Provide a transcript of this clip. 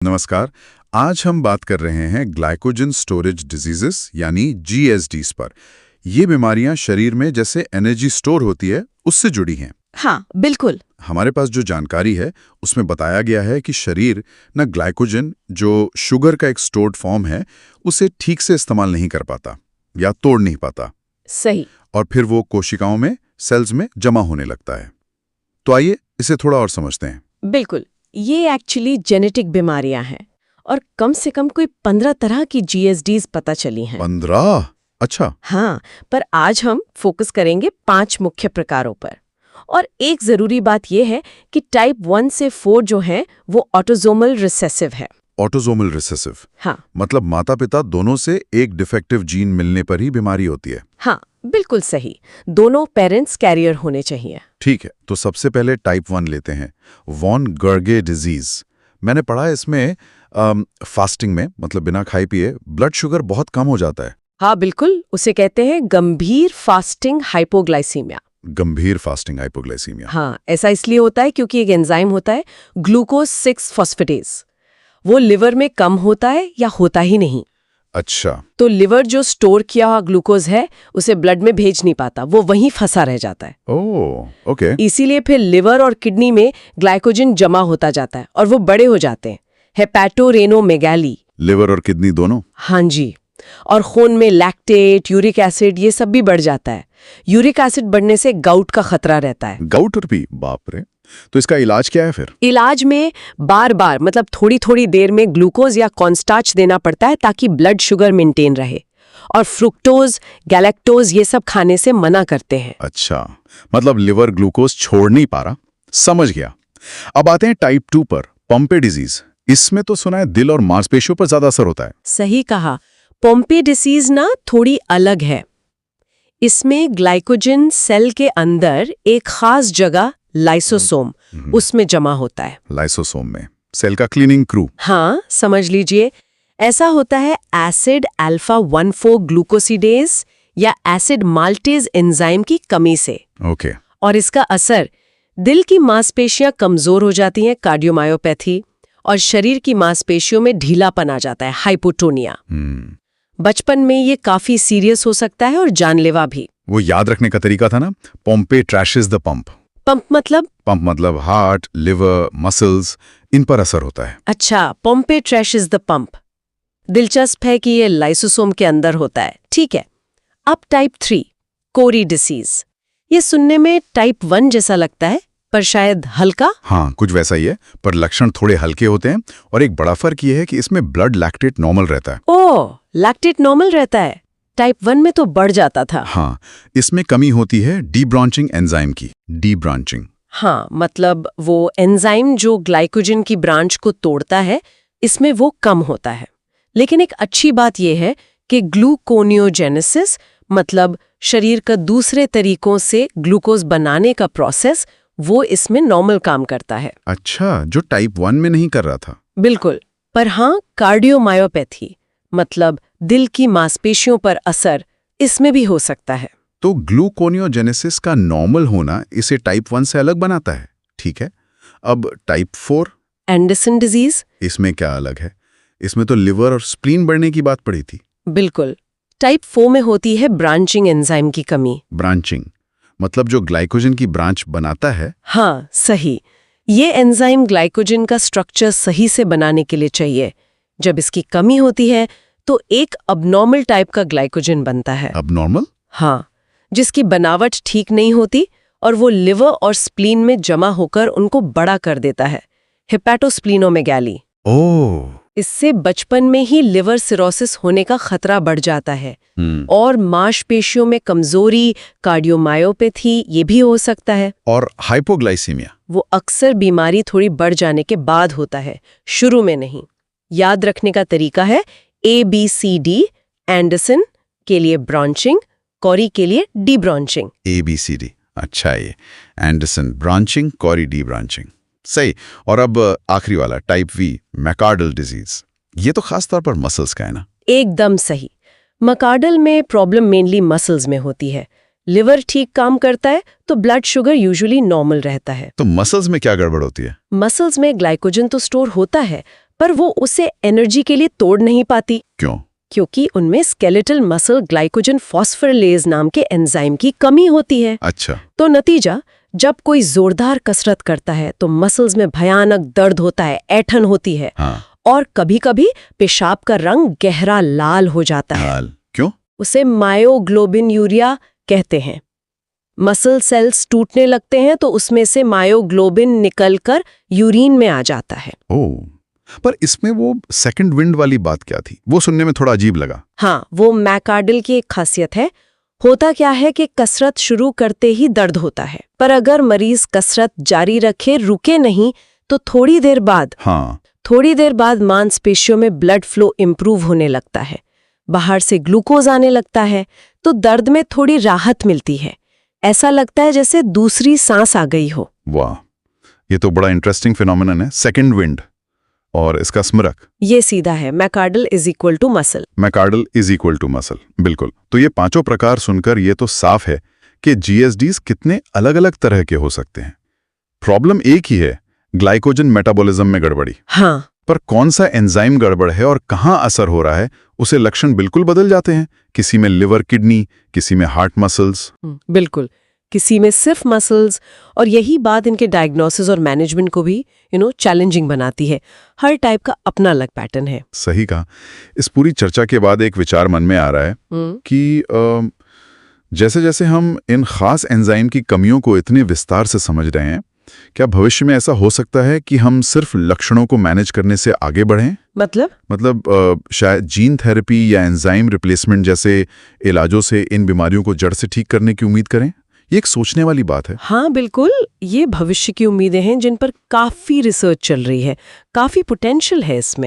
नमस्कार। आज हम बात कर रहे हैं ग्लाइकोजन स्टोरेज डिजीजेस यानी जीएसडीज पर। ये बीमारियां शरीर में जैसे एनर्जी स्टोर होती है उससे जुड़ी हैं। हाँ, बिल्कुल। हमारे पास जो जानकारी है उसमें बताया गया है कि शरीर न ग्लाइकोजन, जो शुगर का एक स्टोर्ड फॉर्म है, उसे ठीक से इस्तेमाल नहीं कर पाता या तोड़ नहीं पाता। सही। और फिर वो कोशिकाओं में, सेल्स में जमा होने लगता है। तो आइए इसे थोड़ा और समझते हैं। बिल्कुल। ये एक्चुअली जेनेटिक बीमारियां हैं और कम से कम कोई 15 तरह की जीएसडीज पता चली हैं। 15? अच्छा। हाँ, पर आज हम फोकस करेंगे 5 मुख्य प्रकारों पर। और एक जरूरी बात यह है कि टाइप 1 से 4 जो है वो ऑटोसोमल रिसेसिव है। Autosomal recessive? हाँ। मतलब माता पिता दोनों से एक डिफेक्टिव जीन मिलने पर ही बीमारी होती है? हाँ, बिल्कुल सही। दोनों पेरेंट्स कैरियर होने चाहिए। ठीक है, तो सबसे पहले टाइप 1 लेते हैं, वॉन गर्गे डिजीज। मैंने पढ़ा है इसमें फास्टिंग में, मतलब बिना खाए पिए, ब्लड शुगर बहुत कम हो जाता है। हाँ बिल्कुल, उसे कहते हैं गंभीर फास्टिंग हाइपोग्लाइसीमिया। गंभीर फास्टिंग हाइपोग्लाइसीमिया? हाँ, ऐसा इसलिए होता है क्योंकि एक एंजाइम होता है ग्लूकोज 6 फॉस्फेटेज, वो लिवर में कम होता है या होता ही नहीं। अच्छा। तो लिवर जो स्टोर किया हुआ ग्लूकोज है उसे ब्लड में भेज नहीं पाता, वो वहीं फंसा रह जाता है। ओह, ओके। इसीलिए फिर लिवर और किडनी में ग्लाइकोजन जमा होता जाता है और वो बड़े हो जाते हैं, हेपेटोरेनोमेगाली। लिवर और किडनी दोनों? हाँ जी। और खून में लैक्टेट, यूरिक एसिड ये सब भी बढ़ जाता है। यूरिक एसिड बढ़ने से गाउट का खतरा रहता है। गाउट और भी? बाप रे। तो इसका इलाज क्या है फिर? इलाज में बार बार, मतलब थोड़ी थोड़ी देर में ग्लूकोज या कॉर्नस्टार्च देना पड़ता है ताकि ब्लड शुगर मेंटेन रहे। और फ्रुक्टोज, गैलेक्टोज ये सब खाने से मना करते हैं। अच्छा, मतलब लिवर ग्लूकोज छोड़ नहीं पा रहा। समझ गया। अब आते हैं टाइप 2 पर, पोम्पे डिजीज। इसमें तो सुना है दिल और मांसपेशियों पर ज्यादा असर होता है। सही कहा। पोम्पे डिसीज ना थोड़ी अलग है। इसमें ग्लाइकोजन सेल के अंदर एक खास जगह लाइसोसोम, उसमें जमा होता है। लाइसोसोम में सेल का क्लीनिंग क्रू? हाँ, समझ लीजिए। ऐसा होता है एसिड अल्फा 1,4 ग्लूकोसिडेज या एसिड माल्टेज एंजाइम की कमी से। ओके। और इसका असर दिल की मांसपेशियां कमजोर हो जाती हैं, कार्डियोमायोपैथी, और शरीर की मांसपेशियों में ढीलापन आ जाता है, हाइपोटोनिया। बचपन में ये काफी सीरियस हो सकता है और जानलेवा भी। वो याद रखने का तरीका था ना, पोम्पे ट्रैशेस द पंप। पंप मतलब? पंप मतलब हार्ट, लिवर, मसल्स, इन पर असर होता है। अच्छा, पोम्पे ट्रैशेस द पंप। दिलचस्प है कि ये लाइसोसोम के अंदर होता है। ठीक है। अब टाइप 3, कोरी डिसीज। ये सुनने में टाइप 1 जैसा लगता है, पर शायद हल्का। हाँ, कुछ वैसा ही है, पर लक्षण थोड़े हल्के होते हैं। और एक बड़ा फर्क ये है कि इसमें ब्लड लैक्टेट नॉर्मल रहता है। ओह, लैक्टेट नॉर्मल रहता है। टाइप 1 में तो बढ़ जाता था। हाँ, इसमें कमी होती है डीब्रांचिंग एंजाइम की। डीब्रांचिंग? हाँ, मतलब वो एंजाइम जो ग्लाइकोजन की ब्रांच को तोड़ता है, इसमें वो कम होता है। लेकिन एक अच्छी बात यह है कि ग्लूकोनियोजेनेसिस, मतलब शरीर का दूसरे तरीकों से ग्लूकोज बनाने का प्रोसेस, वो इसमें नॉर्मल काम करता है। अच्छा, जो टाइप 1 में नहीं कर रहा था। बिल्कुल। पर हाँ, कार्डियोमायोपैथी, मतलब दिल की मांसपेशियों पर असर, इसमें भी हो सकता है। तो ग्लूकोनियोजेनेसिस का नॉर्मल होना इसे टाइप 1 से अलग बनाता है। ठीक है। अब टाइप 4, एंडरसन डिजीज। इसमें क्या अलग है? इसमें तो लिवर और स्प्लीन बढ़ने की बात पड़ी थी। बिल्कुल। टाइप 4 में होती है ब्रांचिंग एंजाइम की कमी। ब्रांचिंग मतलब जो ग्लाइकोजन की ब्रांच बनाता है? हाँ, सही। ये एंजाइम ग्लाइकोजन का स्ट्रक्चर सही से बनाने के लिए चाहिए। जब इसकी कमी होती है तो एक अबनॉर्मल टाइप का ग्लाइकोजन बनता है। अबनॉर्मल? हाँ, जिसकी बनावट ठीक नहीं होती और वो लिवर और स्प्लीन में जमा होकर उनको बड़ा कर देता है, हेपेटोस्प्लीनोमेगाली। ओह। इससे बचपन में ही लिवर सिरोसिस होने का खतरा बढ़ जाता है। और मांसपेशियों में कमजोरी, कार्डियोमायोपैथी ये भी हो सकता है। और हाइपोग्लाइसीमिया? वो अक्सर बीमारी थोड़ी बढ़ जाने के बाद होता है, शुरू में नहीं। याद रखने का तरीका है ABCD। एंडरसन के लिए ब्रांचिंग, कॉरी के लिए डी ब्रांचिंग। ABCD? अच्छा, ये Anderson branching, Carry D branching, सही। और अब आखिरी वाला टाइप V, मैकार्डल डिजीज। ये तो खास तौर पर मसल्स का है ना? एकदम सही। मैकार्डल में प्रॉब्लम मेनली मसल्स में होती है। लिवर ठीक काम करता है तो ब्लड शुगर यूजुअली नॉर्मल रहता है। तो मसल्स में क्या गड़बड़ होती है? मसल्स में ग्लाइकोजन तो स्टोर होता है, पर वो उसे एनर्जी के लिए तोड़ नहीं पाती, क्यों? क्योंकि उनमें स्केलेटल मसल ग्लाइकोजन फॉस्फोरिलेज नाम के एंजाइम की कमी होती है। अच्छा। तो नतीजा, जब कोई जोरदार कसरत करता है तो मसल्स में भयानक दर्द होता है, ऐंठन होती है। हाँ। और कभी-कभी पेशाब का रंग गहरा लाल हो जाता है। लाल क्यों? उसे मायोग्लोबिनूरिया कहते हैं। मसल सेल्स टूटने लगते हैं तो उसमें से मायोग्लोबिन निकलकर यूरिन में आ जाता है। ओह, पर इसमें वो सेकंड विंड वाली बात क्या थी? वो सुनने में थोड़ा अजीब लगा। हाँ, वो मैकार्डिल की एक खासियत है। होता क्या है कि कसरत शुरू करते ही दर्द होता है, पर अगर मरीज कसरत जारी रखे, रुके नहीं, तो थोड़ी देर बाद मांसपेशियों में ब्लड फ्लो इंप्रूव होने लगता है, बाहर से ग्लूकोज आने लगता है, तो दर्द में थोड़ी राहत मिलती है। ऐसा लगता है जैसे दूसरी सांस आ गई हो। वाह, ये तो बड़ा इंटरेस्टिंग फिनोमेनन है, सेकंड विंड। और इसका स्मरक? ये सीधा है, McArdle is equal to muscle. McArdle is equal to muscle, बिल्कुल। तो ये पांचों प्रकार सुनकर ये तो साफ है कि जीएसडीज कितने अलग अलग तरह के हो सकते हैं। प्रॉब्लम एक ही है, ग्लाइकोजन मेटाबॉलिज्म में गड़बड़ी। हाँ, पर कौन सा एंजाइम गड़बड़ है और कहाँ असर हो रहा है, उसे लक्षण बिल्कुल बदल जाते हैं। किसी में लिवर, किडनी, किसी में हार्ट मसल्स। बिल्कुल, किसी में सिर्फ मसल्स। और यही बात इनके डायग्नोसिस और मैनेजमेंट को भी चैलेंजिंग बनाती है। हर टाइप का अपना अलग पैटर्न है। सही कहा। इस पूरी चर्चा के बाद एक विचार मन में आ रहा है कि जैसे जैसे हम इन खास एंजाइम की कमियों को इतने विस्तार से समझ रहे हैं, क्या भविष्य में ऐसा हो सकता है कि हम सिर्फ लक्षणों को मैनेज करने से आगे बढ़ें? मतलब शायद जीन थेरेपी या एंजाइम रिप्लेसमेंट जैसे इलाजों से इन बीमारियों को जड़ से ठीक करने की उम्मीद करें? ये एक सोचने वाली बात है। हाँ बिल्कुल, ये भविष्य की उम्मीदें हैं जिन पर काफी रिसर्च चल रही है, काफी पोटेंशियल है इसमें।